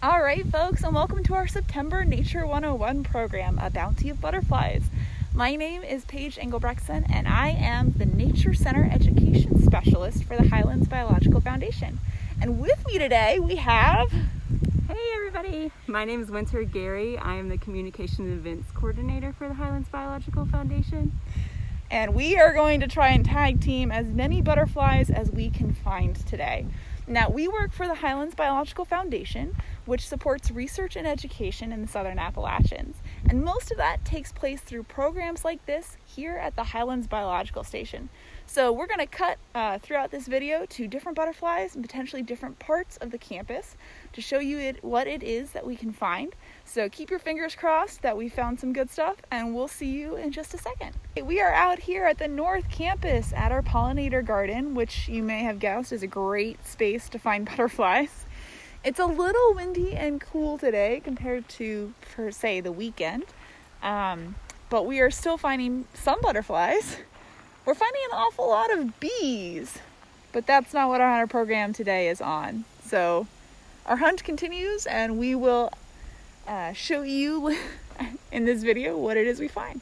All right, folks, and welcome to our September Nature 101 program, A Bounty of Butterflies. My name is Paige and Winter, and I am the Nature Center Education Specialist for the Highlands Botanical Garden. And with me today, we have... Hey everybody, my name is Winter Gary. I am the Communication and Events Coordinator for the Highlands Botanical Foundation. And we are going to try and tag team as many butterflies as we can find today. Now, we work for the Highlands Botanical Foundation, which supports research and education in the Southern Appalachians. And most of that takes place through programs like this here at the Highlands Biological Station. So we're going to cut throughout this video to different butterflies and potentially different parts of the campus to show you what it is that we can find. So keep your fingers crossed that we found some good stuff, and we'll see you in just a second. We are out here at the North Campus at our pollinator garden, which you may have guessed is a great space to find butterflies. It's a little windy and cool today compared to, for say, the weekend, but we are still finding some butterflies. We're finding an awful lot of bees, but that's not what our hunter program today is on. So our hunt continues, and we will show you in this video what it is we find.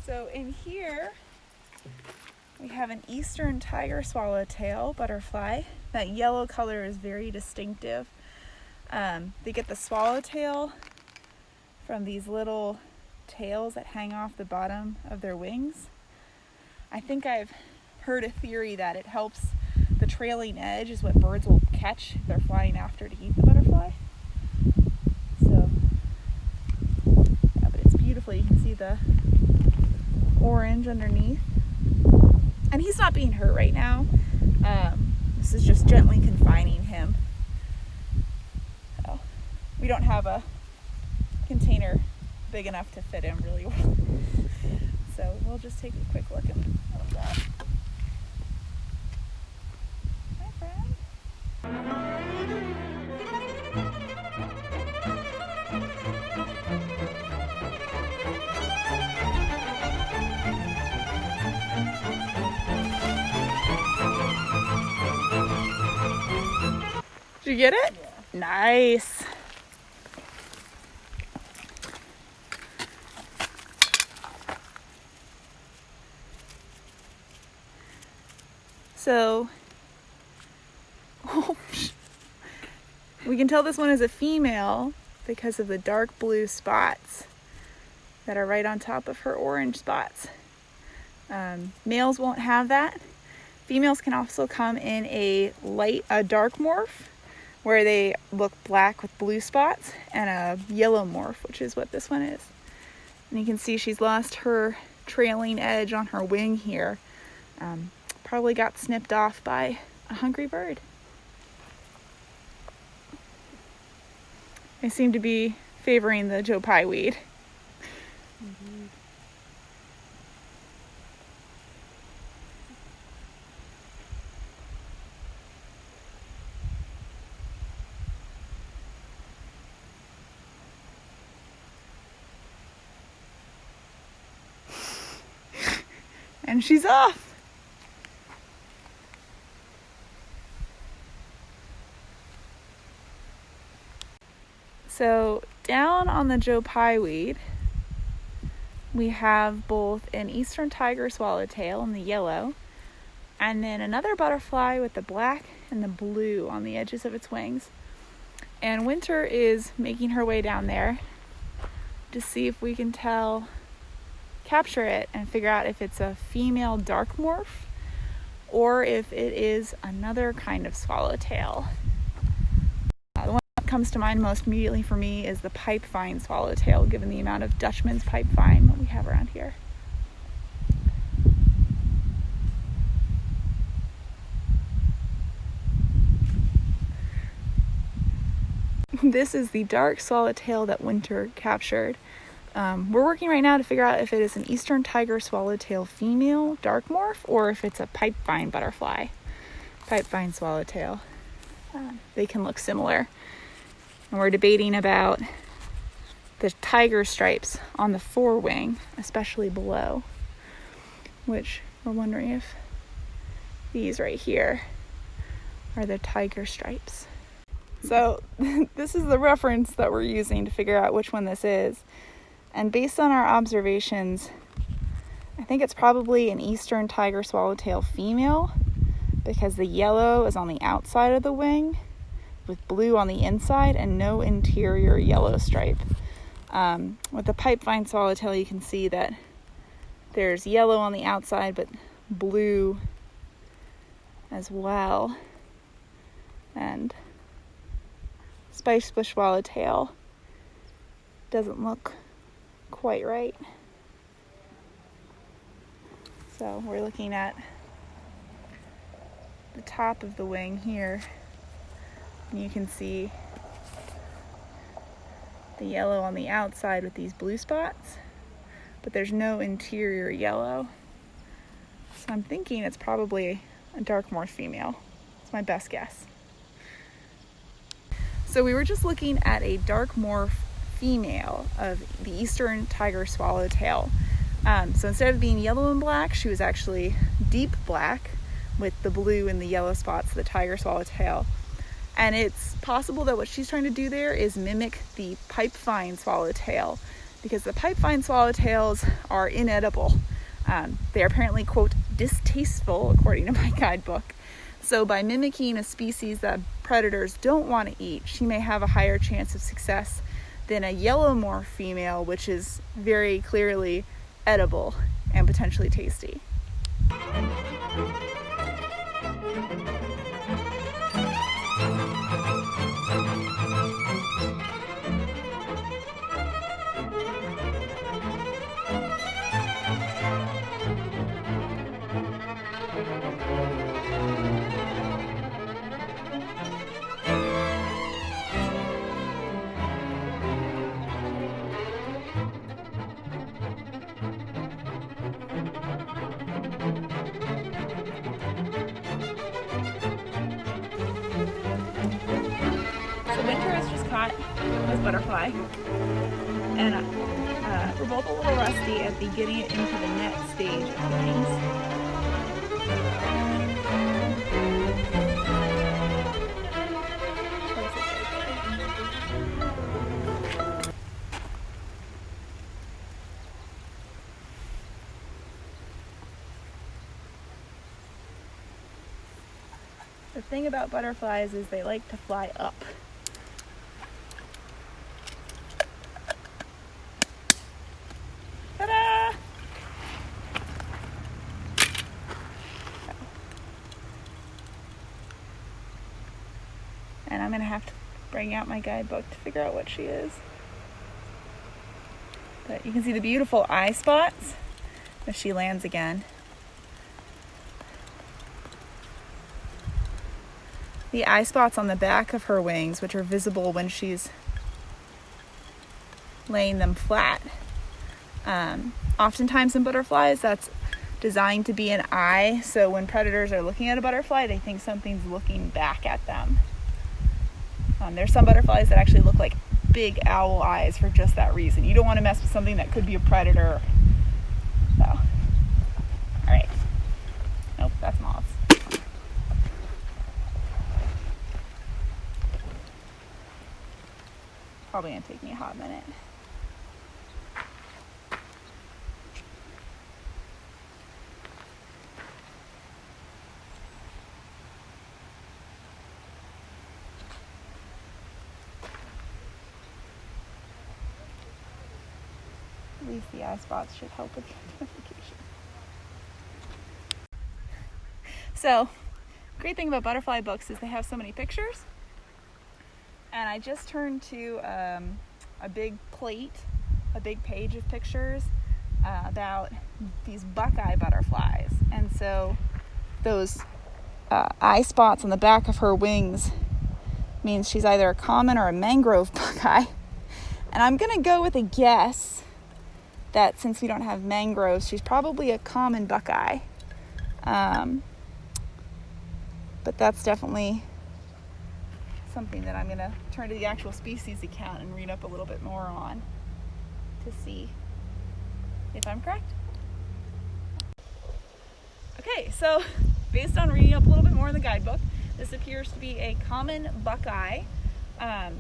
So in here, we have an eastern tiger swallowtail butterfly. That yellow color is very distinctive. They get the swallowtail from these little tails that hang off the bottom of their wings. I think I've heard a theory that it helps the trailing edge is what birds will catch if they're flying after to eat the butterfly. So, yeah, but it's beautiful. You can see the orange underneath, and he's not being hurt right now. This is just gently confining him. So we don't have a container big enough to fit him really well, so we'll just take a quick look at that. Hi, friend. Did you get it? Yeah. Nice. So, we can tell this one is a female because of the dark blue spots that are right on top of her orange spots. Males won't have that. Females can also come in a dark morph, where they look black with blue spots, and a yellow morph, which is what this one is. And you can see she's lost her trailing edge on her wing here. Probably got snipped off by a hungry bird. They seem to be favoring the Joe Pye weed. Mm-hmm. And she's off. So down on the Joe Pye weed, we have both an eastern tiger swallowtail in the yellow, and then another butterfly with the black and the blue on the edges of its wings. And Winter is making her way down there to see if we can capture it and figure out if it's a female dark morph or if it is another kind of swallowtail. The one comes to mind most immediately for me is the pipevine swallowtail, given the amount of Dutchman's pipevine that we have around here. This is the dark swallowtail that Winter captured. We're working right now to figure out if it is an eastern tiger swallowtail female dark morph or if it's a pipevine butterfly. Pipevine swallowtail. They can look similar. And we're debating about the tiger stripes on the forewing, especially below, which we're wondering if these right here are the tiger stripes. So this is the reference that we're using to figure out which one this is. And based on our observations, I think it's probably an eastern tiger swallowtail female because the yellow is on the outside of the wing with blue on the inside and no interior yellow stripe. With the pipevine swallowtail, you can see that there's yellow on the outside but blue as well. And spicebush swallowtail doesn't look quite right. So we're looking at the top of the wing here, and you can see the yellow on the outside with these blue spots, but there's no interior yellow. So I'm thinking it's probably a dark morph female. It's my best guess. So we were just looking at a dark morph female of the eastern tiger swallowtail. So instead of being yellow and black, she was actually deep black with the blue and the yellow spots of the tiger swallowtail. And it's possible that what she's trying to do there is mimic the pipevine swallowtail, because the pipevine swallowtails are inedible. They are apparently, quote, distasteful, according to my guidebook. So by mimicking a species that predators don't want to eat, she may have a higher chance of success than a yellow morph female, which is very clearly edible and potentially tasty. Winter has just caught this butterfly, and we're both a little rusty at getting it into the net stage of things. The thing about butterflies is they like to fly up. Ta-da! And I'm gonna have to bring out my guidebook to figure out what she is. But you can see the beautiful eye spots as she lands again. The eye spots on the back of her wings, which are visible when she's laying them flat. Oftentimes in butterflies, that's designed to be an eye, so when predators are looking at a butterfly, they think something's looking back at them. There's some butterflies that actually look like big owl eyes for just that reason. You don't want to mess with something that could be a predator. So, all right. Nope, that's moths. Probably gonna take me a hot minute. At least the eye spots should help with identification. So, great thing about butterfly books is they have so many pictures. And I just turned to a big page of pictures about these buckeye butterflies. And so those eye spots on the back of her wings means she's either a common or a mangrove buckeye. And I'm going to go with a guess that since we don't have mangroves, she's probably a common buckeye. But that's definitely something that I'm going to turn to the actual species account and read up a little bit more on to see if I'm correct. Okay, so based on reading up a little bit more in the guidebook, this appears to be a common buckeye,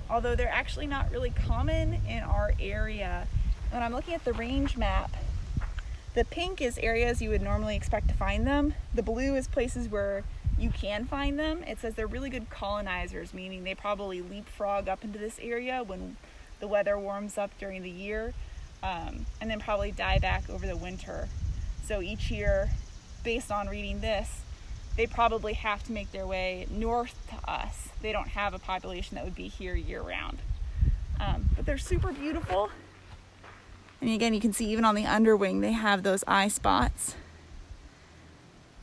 although they're actually not really common in our area. When I'm looking at the range map, the pink is areas you would normally expect to find them. The blue is places where you can find them. It says they're really good colonizers, meaning they probably leapfrog up into this area when the weather warms up during the year, and then probably die back over the winter. So each year, based on reading this, they probably have to make their way north to us. They don't have a population that would be here year round. But they're super beautiful. And again, you can see even on the underwing, they have those eye spots.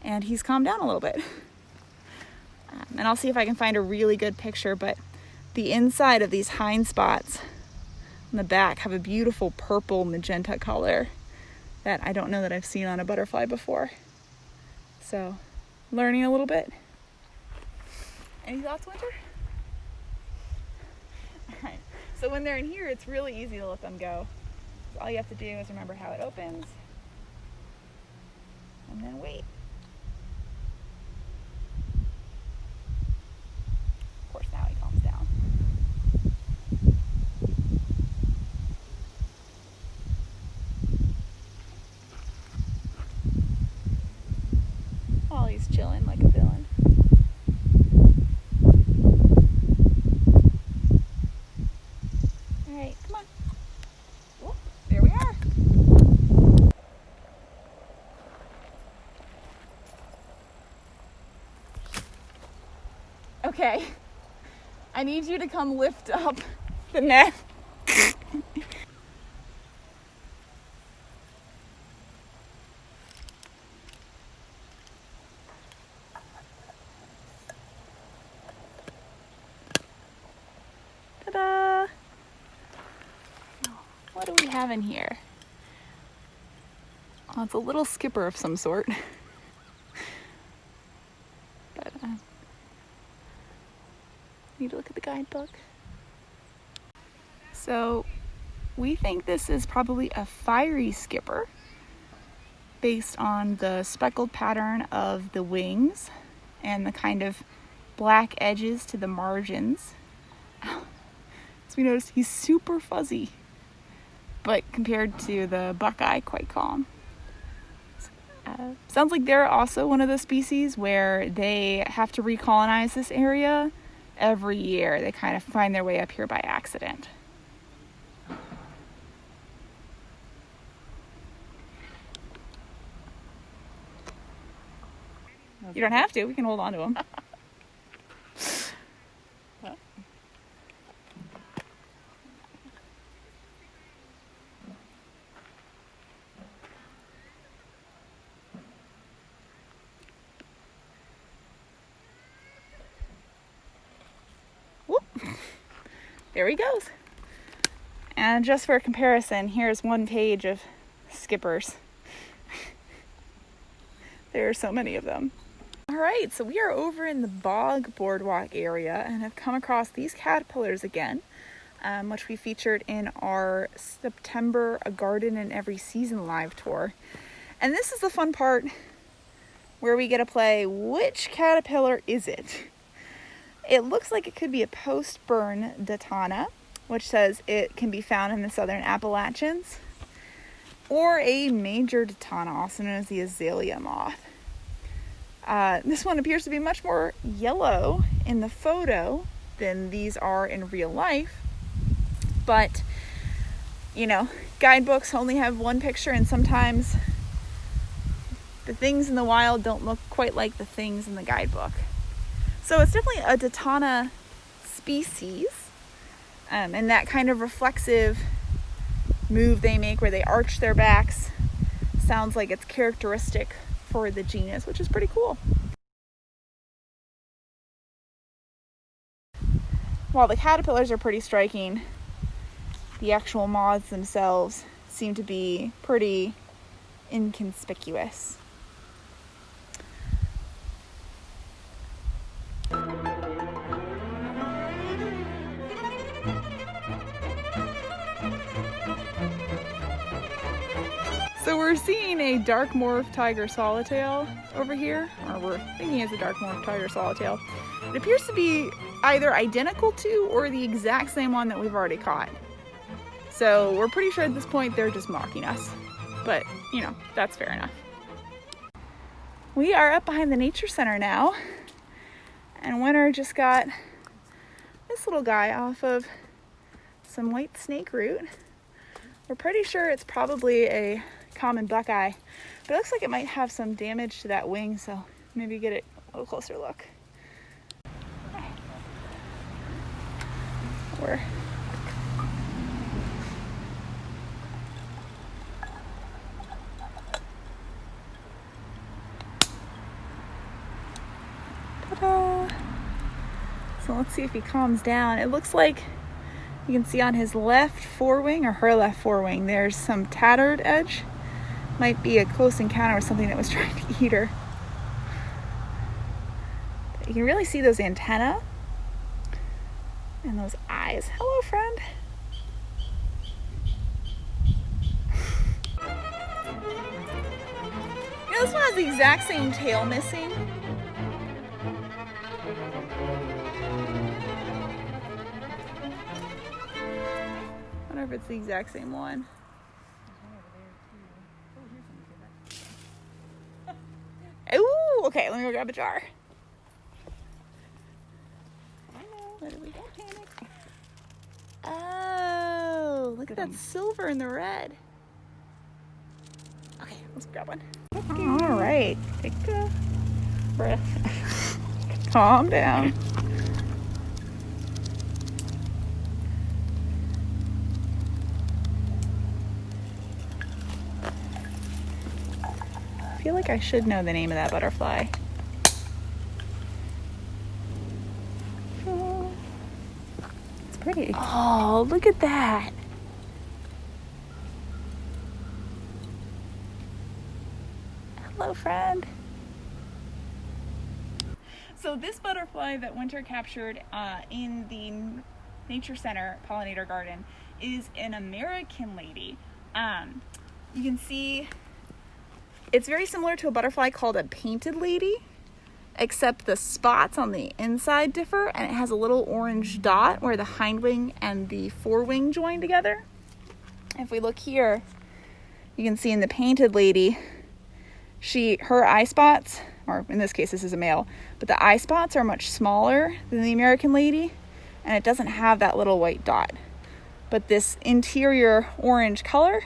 And he's calmed down a little bit. And I'll see if I can find a really good picture, but the inside of these hind spots on the back have a beautiful purple magenta color that I don't know that I've seen on a butterfly before. So, learning a little bit. Any thoughts, Winter? All right. So when they're in here, it's really easy to let them go. So all you have to do is remember how it opens, and then wait. Of course, now he calms down. While he's chilling like a villain. All right, come on. Whoop, there we are. Okay, I need you to come lift up the net. Ta-da! What do we have in here? Oh, it's a little skipper of some sort. But need to look at the guidebook. So we think this is probably a fiery skipper based on the speckled pattern of the wings and the kind of black edges to the margins. So we noticed he's super fuzzy, but compared to the buckeye, quite calm. Sounds like they're also one of the species where they have to recolonize this area every year. They kind of find their way up here by accident. You don't have to. We can hold on to them. Whoop. There he goes. And just for comparison, here's one page of skippers. There are so many of them. All right, so we are over in the bog boardwalk area and have come across these caterpillars again, which we featured in our September A Garden in Every Season live tour. And this is the fun part where we get to play, which caterpillar is it? It looks like it could be a post-burn Datana, which says it can be found in the southern Appalachians, or a major Datana, also known as the azalea moth. This one appears to be much more yellow in the photo than these are in real life. But, you know, guidebooks only have one picture, and sometimes the things in the wild don't look quite like the things in the guidebook. So it's definitely a Datana species. And that kind of reflexive move they make where they arch their backs sounds like it's characteristic for the genus, which is pretty cool. While the caterpillars are pretty striking, the actual moths themselves seem to be pretty inconspicuous. So we're seeing a dark morph tiger swallowtail over here, or we're thinking it's a dark morph tiger swallowtail. It appears to be either identical to or the exact same one that we've already caught. So we're pretty sure at this point they're just mocking us. But, you know, that's fair enough. We are up behind the nature center now, and Winter just got this little guy off of some white snake root. We're pretty sure it's probably a common buckeye, but it looks like it might have some damage to that wing, so maybe get it a little closer look. We're ta-da! So let's see if he calms down. It looks like you can see on his left forewing, or her left forewing, there's some tattered edge. Might be a close encounter with something that was trying to eat her. But you can really see those antennae and those eyes. Hello, friend. You know, this one has the exact same tail missing. I wonder if it's the exact same one. Ooh, okay, let me go grab a jar. What do we got? Oh, look at that silver and the red. Okay, let's grab one. All right, take a breath. Calm down. I feel like I should know the name of that butterfly. It's pretty. Oh, look at that. Hello, friend. So this butterfly that Winter captured in the Nature Center Pollinator Garden is an American lady. You can see it's very similar to a butterfly called a painted lady, except the spots on the inside differ, and it has a little orange dot where the hindwing and the forewing join together. If we look here, you can see in the painted lady, her eye spots, or in this case this is a male, but the eye spots are much smaller than the American lady, and it doesn't have that little white dot. But this interior orange color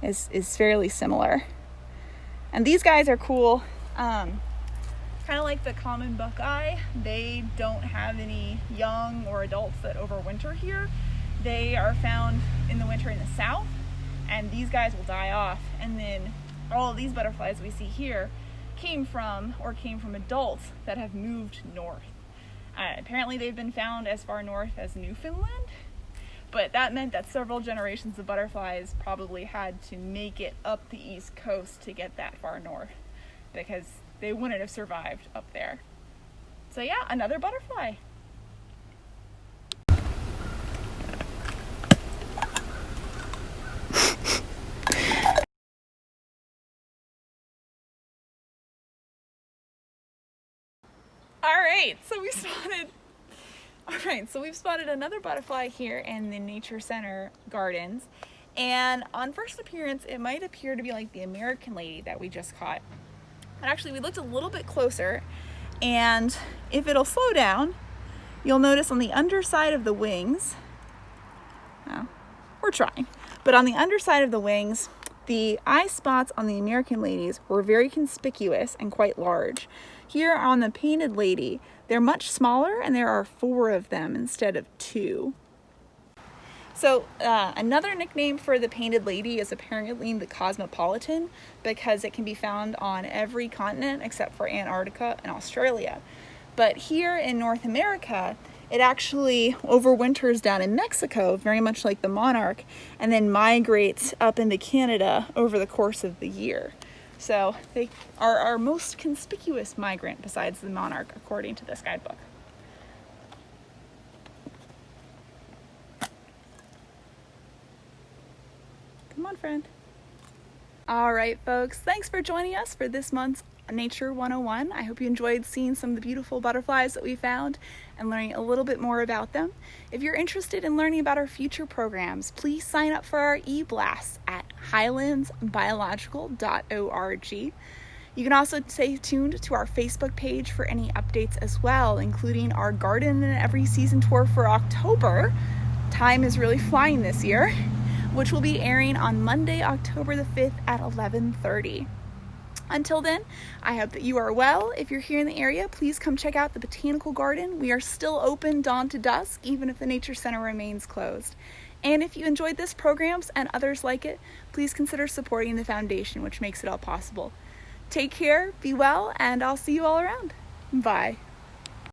is fairly similar. And these guys are cool. Kind of like the common buckeye, they don't have any young or adults that overwinter here. They are found in the winter in the south, and these guys will die off. And then all of these butterflies we see here came from adults that have moved north. Apparently they've been found as far north as Newfoundland, but that meant that several generations of butterflies probably had to make it up the east coast to get that far north, because they wouldn't have survived up there. So yeah, another butterfly. We've spotted another butterfly here in the Nature Center Gardens. And on first appearance, it might appear to be like the American lady that we just caught. But actually, we looked a little bit closer, and if it'll slow down, you'll notice on the underside of the wings, well, we're trying, but on the underside of the wings, the eye spots on the American ladies were very conspicuous and quite large. Here on the painted lady, they're much smaller, and there are 4 of them instead of 2. So another nickname for the painted lady is apparently the cosmopolitan, because it can be found on every continent except for Antarctica and Australia. But here in North America, it actually overwinters down in Mexico, very much like the monarch, and then migrates up into Canada over the course of the year. So they are our most conspicuous migrant besides the monarch, according to this guidebook. Come on, friend. All right, folks, thanks for joining us for this month's Nature 101. I hope you enjoyed seeing some of the beautiful butterflies that we found and learning a little bit more about them. If you're interested in learning about our future programs, please sign up for our e-blasts at highlandsbiological.org. You can also stay tuned to our Facebook page for any updates as well, including our Garden in Every Season tour for October. Time is really flying this year, which will be airing on Monday, October the 5th at 11:30. Until then, I hope that you are well. If you're here in the area, please come check out the Botanical Garden. We are still open dawn to dusk, even if the Nature Center remains closed. And if you enjoyed this programs and others like it, please consider supporting the foundation, which makes it all possible. Take care, be well, and I'll see you all around. Bye.